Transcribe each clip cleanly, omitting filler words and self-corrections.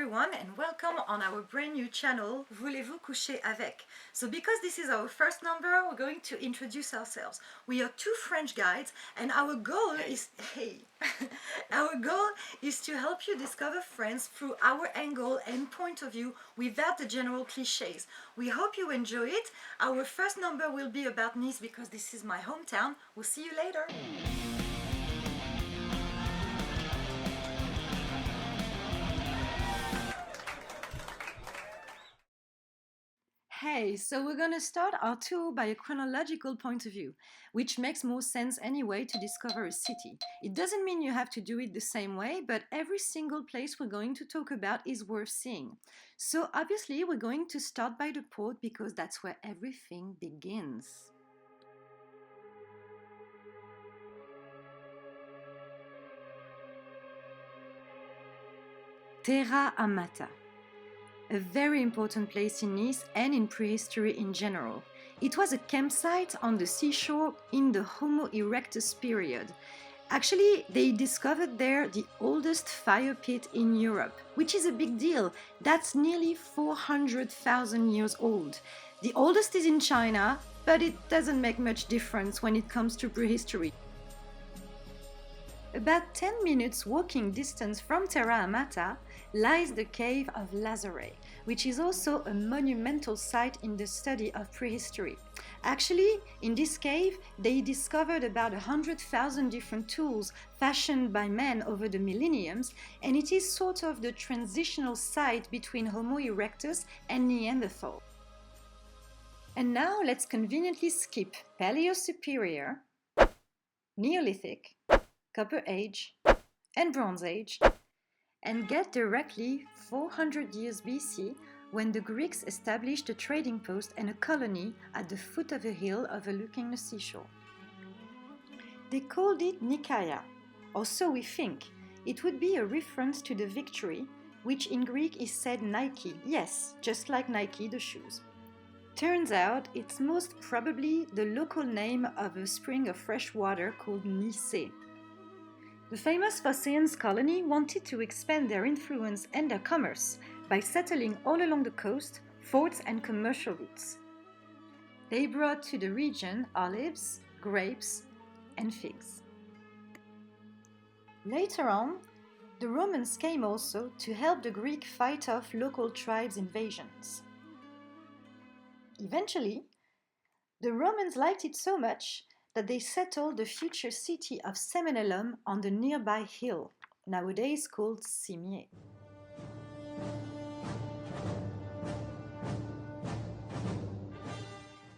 everyone and welcome on our brand new channel, Voulez-vous coucher avec? So because this is our first number, we're going to introduce ourselves. We are two French guides and our goal is, our goal is to help you discover France through our angle and point of view without the general cliches. We hope you enjoy it. Our first number will be about Nice because this is my hometown. We'll see you later. Hey, so we're gonna start our tour by a chronological point of view, which makes more sense anyway to discover a city. It doesn't mean you have to do it the same way, but every single place we're going to talk about is worth seeing. So obviously we're going to start by the port because that's where everything begins. Terra Amata. A very important place in Nice and in prehistory in general. It was a campsite on the seashore in the Homo erectus period. Actually, they discovered there the oldest fire pit in Europe, which is a big deal. That's nearly 400,000 years old. The oldest is in China, but it doesn't make much difference when it comes to prehistory. About 10 minutes walking distance from Terra Amata lies the cave of Lazaret, which is also a monumental site in the study of prehistory. Actually, in this cave, they discovered about 100,000 different tools fashioned by men over the millenniums, and it is sort of the transitional site between Homo erectus and Neanderthal. And now let's conveniently skip Paleo-Superior, Neolithic, Copper Age, and Bronze Age, and get directly 400 years BC when the Greeks established a trading post and a colony at the foot of a hill overlooking the seashore. They called it Nicaea, or so we think. It would be a reference to the victory, which in Greek is said Nike, yes, just like Nike, the shoes. Turns out it's most probably the local name of a spring of fresh water called Nice. The famous Phocaeans colony wanted to expand their influence and their commerce by settling all along the coast, forts and commercial routes. They brought to the region olives, grapes and figs. Later on, the Romans came also to help the Greek fight off local tribes' invasions. Eventually, the Romans liked it so much that they settled the future city of Semenelum on the nearby hill, nowadays called Cimiez.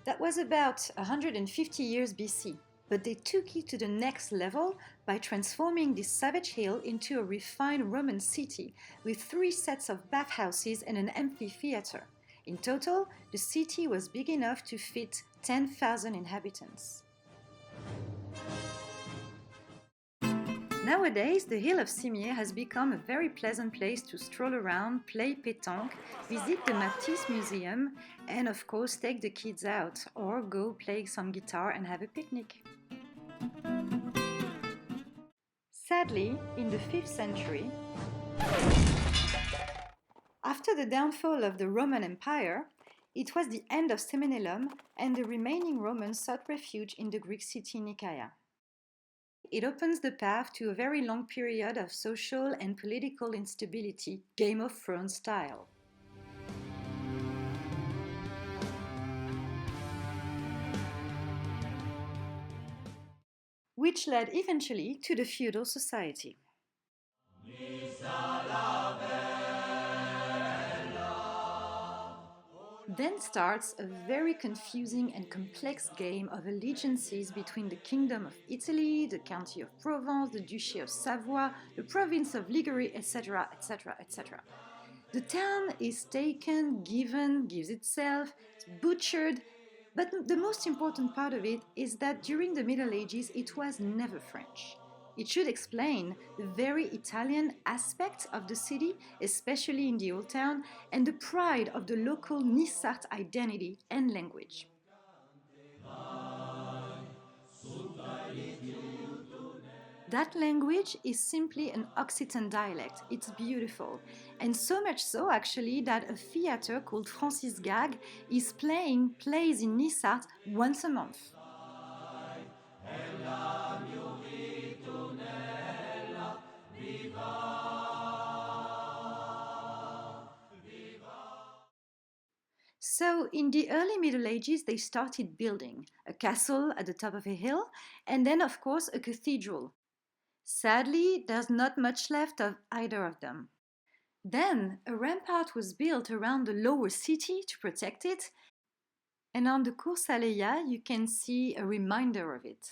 That was about 150 years BC, but they took it to the next level by transforming this savage hill into a refined Roman city with 3 sets of bathhouses and an amphitheater. In total, the city was big enough to fit 10,000 inhabitants. Nowadays, the hill of Cimiez has become a very pleasant place to stroll around, play pétanque, visit the Matisse Museum, and of course take the kids out or go play some guitar and have a picnic. Sadly, in the 5th century, after the downfall of the Roman Empire, it was the end of Semenelum and the remaining Romans sought refuge in the Greek city Nicaea. It opens the path to a very long period of social and political instability, Game of Thrones style. Which led eventually to the feudal society. Then starts a very confusing and complex game of allegiances between the Kingdom of Italy, the County of Provence, the Duchy of Savoy, the Province of Ligury, etc., etc., etc. The town is taken, gives itself, it's butchered, but the most important part of it is that during the Middle Ages it was never French. It should explain the very Italian aspect of the city, especially in the old town, and the pride of the local Nicart identity and language. That language is simply an Occitan dialect. It's beautiful. And so much so, actually, that a theatre called Francis Gag is playing plays in Nissart once a month. So, in the early Middle Ages, they started building a castle at the top of a hill, and then, of course, a cathedral. Sadly, there's not much left of either of them. Then, a rampart was built around the lower city to protect it, and on the cours Saleya, you can see a reminder of it.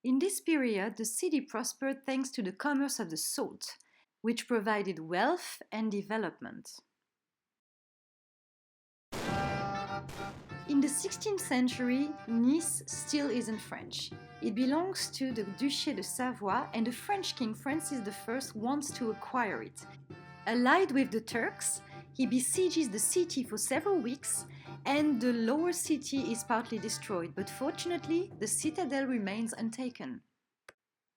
In this period, the city prospered thanks to the commerce of the salt, which provided wealth and development. In the 16th century, Nice still isn't French. It belongs to the Duché de Savoie, and the French king Francis I wants to acquire it. Allied with the Turks, he besieges the city for several weeks, and the lower city is partly destroyed, but fortunately, the citadel remains untaken.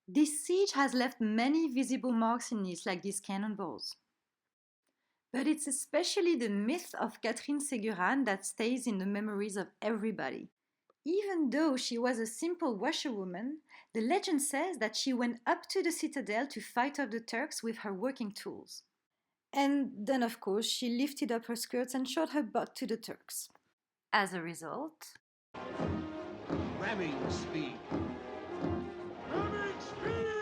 This siege has left many visible marks in Nice, like these cannonballs. But it's especially the myth of Catherine Ségurane that stays in the memories of everybody. Even though she was a simple washerwoman, the legend says that she went up to the citadel to fight off the Turks with her working tools. And then, of course, she lifted up her skirts and showed her butt to the Turks. As a result, ramming speed. Ramming speed!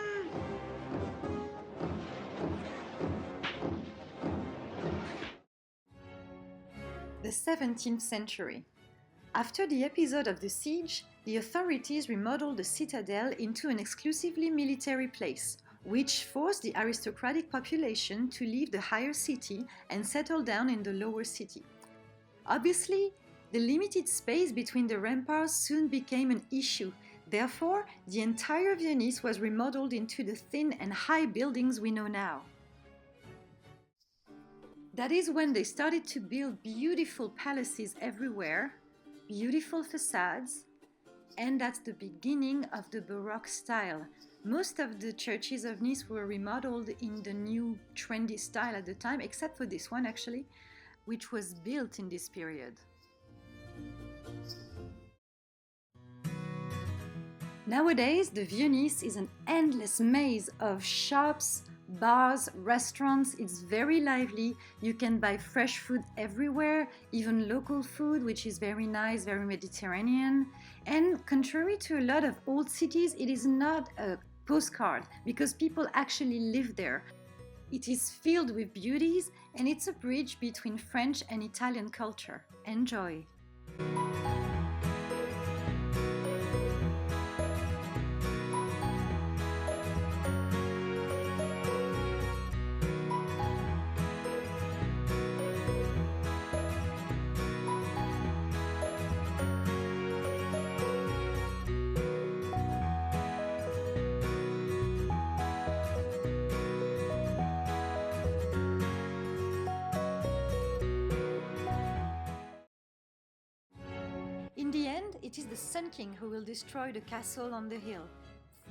the 17th century. After the episode of the siege, the authorities remodeled the citadel into an exclusively military place, which forced the aristocratic population to leave the higher city and settle down in the lower city. Obviously, the limited space between the ramparts soon became an issue. Therefore, the entire Vieux Nice was remodeled into the thin and high buildings we know now. That is when they started to build beautiful palaces everywhere, beautiful facades, and that's the beginning of the Baroque style. Most of the churches of Nice were remodeled in the new trendy style at the time, except for this one actually, which was built in this period. Nowadays, the Vieux Nice is an endless maze of shops, bars, restaurants. It's very lively. You can buy fresh food everywhere, even local food, which is very nice, very Mediterranean. And contrary to a lot of old cities, it is not a postcard because people actually live there. It is filled with beauties, and it's a bridge between French and Italian culture. Enjoy! In the end, it is the Sun King who will destroy the castle on the hill,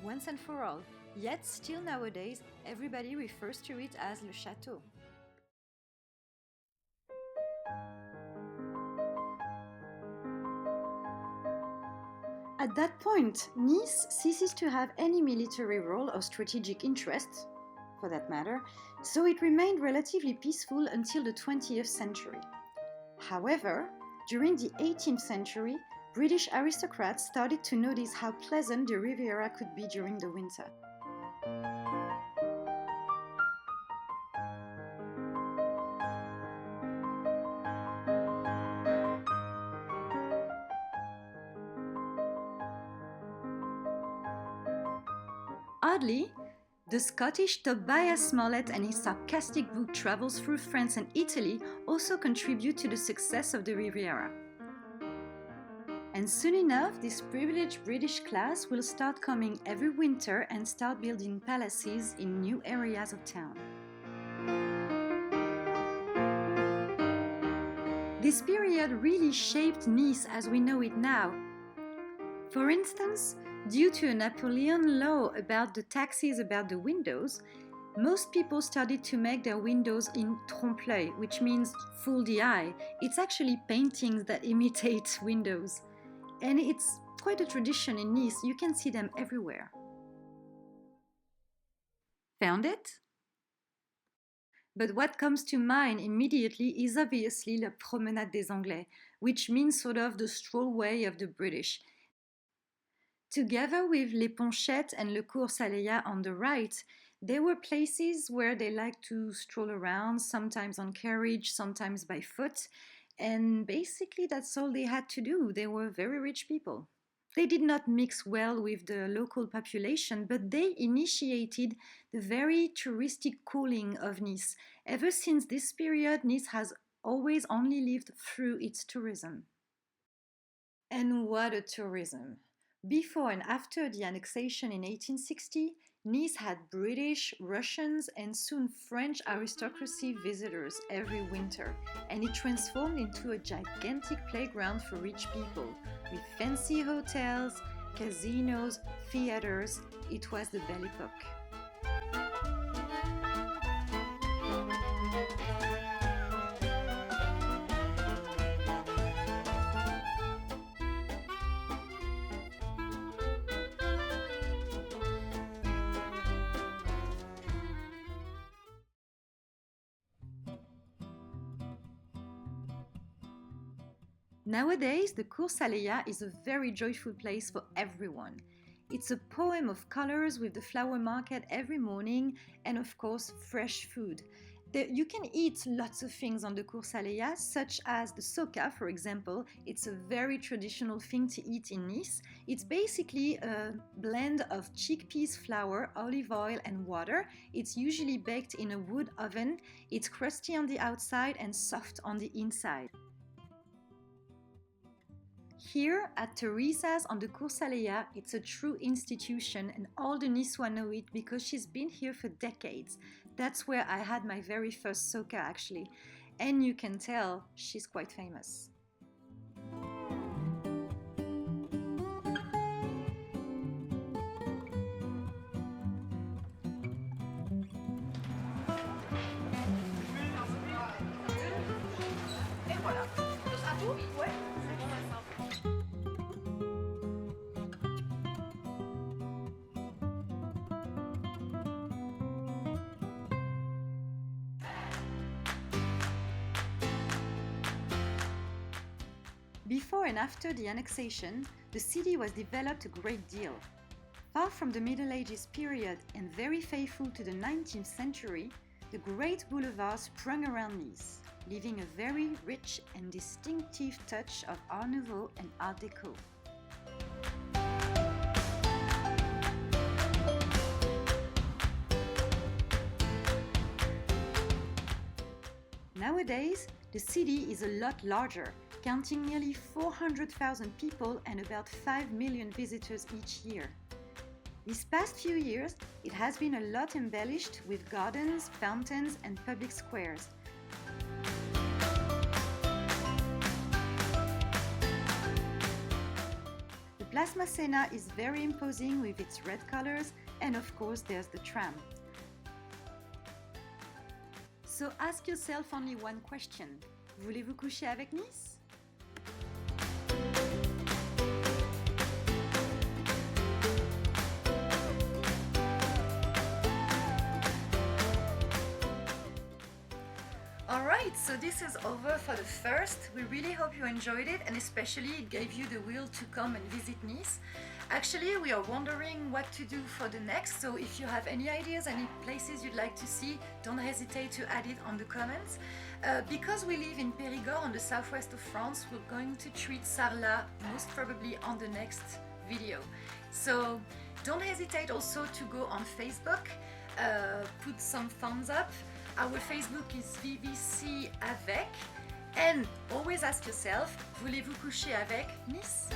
once and for all. Yet, still nowadays, everybody refers to it as Le Château. At that point, Nice ceases to have any military role or strategic interest, for that matter, so it remained relatively peaceful until the 20th century. However, during the 18th century, British aristocrats started to notice how pleasant the Riviera could be during the winter. Oddly, the Scottish Tobias Smollett and his sarcastic book Travels Through France and Italy also contribute to the success of the Riviera. And soon enough, this privileged British class will start coming every winter and start building palaces in new areas of town. This period really shaped Nice as we know it now. For instance, due to a Napoleon law about the taxes about the windows, most people started to make their windows in trompe-l'œil, which means fool the eye. It's actually paintings that imitate windows. And it's quite a tradition in Nice, you can see them everywhere. Found it? But what comes to mind immediately is obviously la promenade des Anglais, which means sort of the strollway of the British. Together with Les Ponchettes and le cours Saleya on the right, there were places where they liked to stroll around, sometimes on carriage, sometimes by foot, and basically that's all they had to do. They were very rich people. They did not mix well with the local population, but they initiated the very touristic cooling of Nice. Ever since this period, Nice has always only lived through its tourism. And what a tourism! Before and after the annexation in 1860, Nice had British, Russians, and soon French aristocracy visitors every winter, and it transformed into a gigantic playground for rich people, with fancy hotels, casinos, theaters. It was the Belle Époque. Nowadays, the Cours Saleya is a very joyful place for everyone. It's a poem of colors with the flower market every morning and, of course, fresh food. You can eat lots of things on the Cours Saleya, such as the soca, for example. It's a very traditional thing to eat in Nice. It's basically a blend of chickpeas flour, olive oil, and water. It's usually baked in a wood oven. It's crusty on the outside and soft on the inside. Here at Teresa's on the Cours Saleya, it's a true institution and all the Niçois know it because she's been here for decades. That's where I had my very first soca actually, and you can tell she's quite famous. Before and after the annexation, the city was developed a great deal. Far from the Middle Ages period and very faithful to the 19th century, the great boulevards sprung around Nice, leaving a very rich and distinctive touch of Art Nouveau and Art Deco. Nowadays, the city is a lot larger, counting nearly 400,000 people and about 5 million visitors each year. These past few years, it has been a lot embellished with gardens, fountains, and public squares. The Place Masséna is very imposing with its red colors, and of course there's the tram. So ask yourself only one question. Voulez-vous coucher avec Nice? Alright, so this is over for the first. We really hope you enjoyed it and especially it gave you the will to come and visit Nice. Actually, we are wondering what to do for the next, so if you have any ideas, any places you'd like to see, don't hesitate to add it on the comments. Because we live in Périgord on the southwest of France, we're going to treat Sarlat most probably on the next video. So don't hesitate also to go on Facebook, put some thumbs up. Our Facebook is VVC avec, and always ask yourself, voulez-vous coucher avec Nice?